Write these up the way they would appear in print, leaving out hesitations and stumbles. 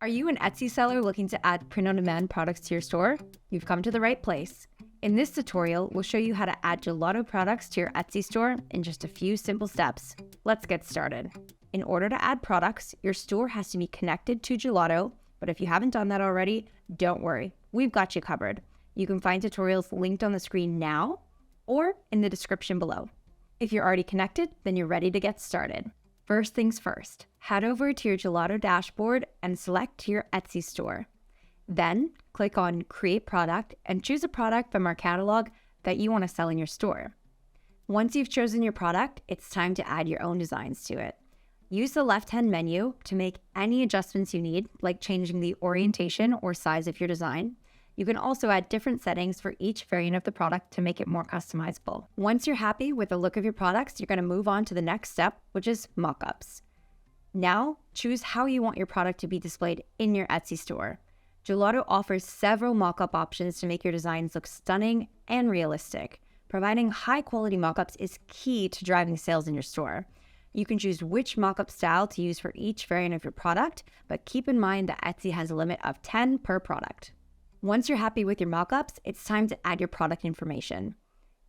Are you an Etsy seller looking to add print-on-demand products to your store? You've come to the right place. In this tutorial, we'll show you how to add gelato products to your Etsy store in just a few simple steps. Let's get started. In order to add products, your store has to be connected to Gelato, but if you haven't done that already, don't worry. We've got you covered. You can find tutorials linked on the screen now or in the description below. If you're already connected, then you're ready to get started. First things first, head over to your Gelato dashboard and select your Etsy store. Then click on Create Product and choose a product from our catalog that you want to sell in your store. Once you've chosen your product, it's time to add your own designs to it. Use the left-hand menu to make any adjustments you need, like changing the orientation or size of your design. You can also add different settings for each variant of the product to make it more customizable. Once you're happy with the look of your products, you're going to move on to the next step, which is mockups. Now, choose how you want your product to be displayed in your Etsy store. Gelato offers several mockup options to make your designs look stunning and realistic. Providing high-quality mockups is key to driving sales in your store. You can choose which mockup style to use for each variant of your product, but keep in mind that Etsy has a limit of 10 per product. Once you're happy with your mockups, it's time to add your product information.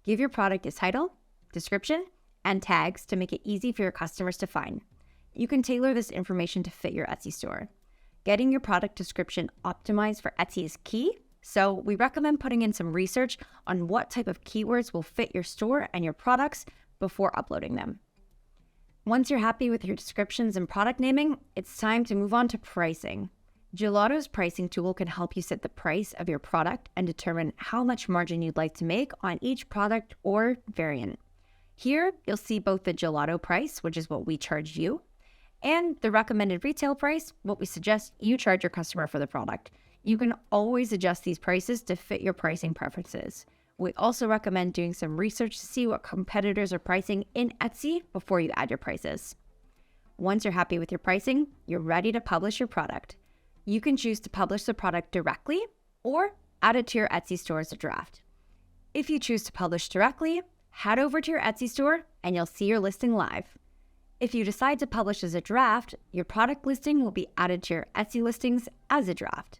Give your product a title, description, and tags to make it easy for your customers to find. You can tailor this information to fit your Etsy store. Getting your product description optimized for Etsy is key, so we recommend putting in some research on what type of keywords will fit your store and your products before uploading them. Once you're happy with your descriptions and product naming, it's time to move on to pricing. Gelato's pricing tool can help you set the price of your product and determine how much margin you'd like to make on each product or variant. Here, you'll see both the Gelato price, which is what we charge you, and the recommended retail price, what we suggest you charge your customer for the product. You can always adjust these prices to fit your pricing preferences. We also recommend doing some research to see what competitors are pricing in Etsy before you add your prices. Once you're happy with your pricing, you're ready to publish your product. You can choose to publish the product directly or add it to your Etsy store as a draft. If you choose to publish directly, head over to your Etsy store and you'll see your listing live. If you decide to publish as a draft, your product listing will be added to your Etsy listings as a draft.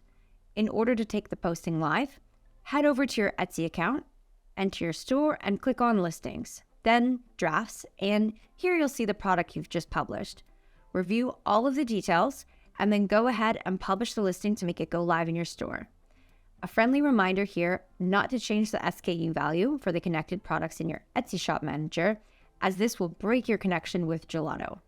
In order to take the posting live, head over to your Etsy account, enter your store and click on Listings, then Drafts, and here you'll see the product you've just published. Review all of the details and then go ahead and publish the listing to make it go live in your store. A friendly reminder here not to change the SKU value for the connected products in your Etsy Shop Manager, as this will break your connection with Gelato.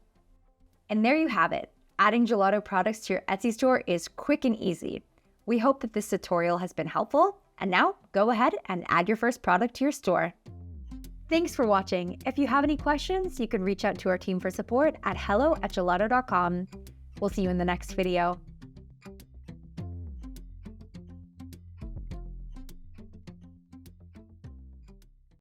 And there you have it. Adding Gelato products to your Etsy store is quick and easy. We hope that this tutorial has been helpful, and now go ahead and add your first product to your store. Thanks for watching. If you have any questions, you can reach out to our team for support at hello@gelato.com. We'll see you in the next video.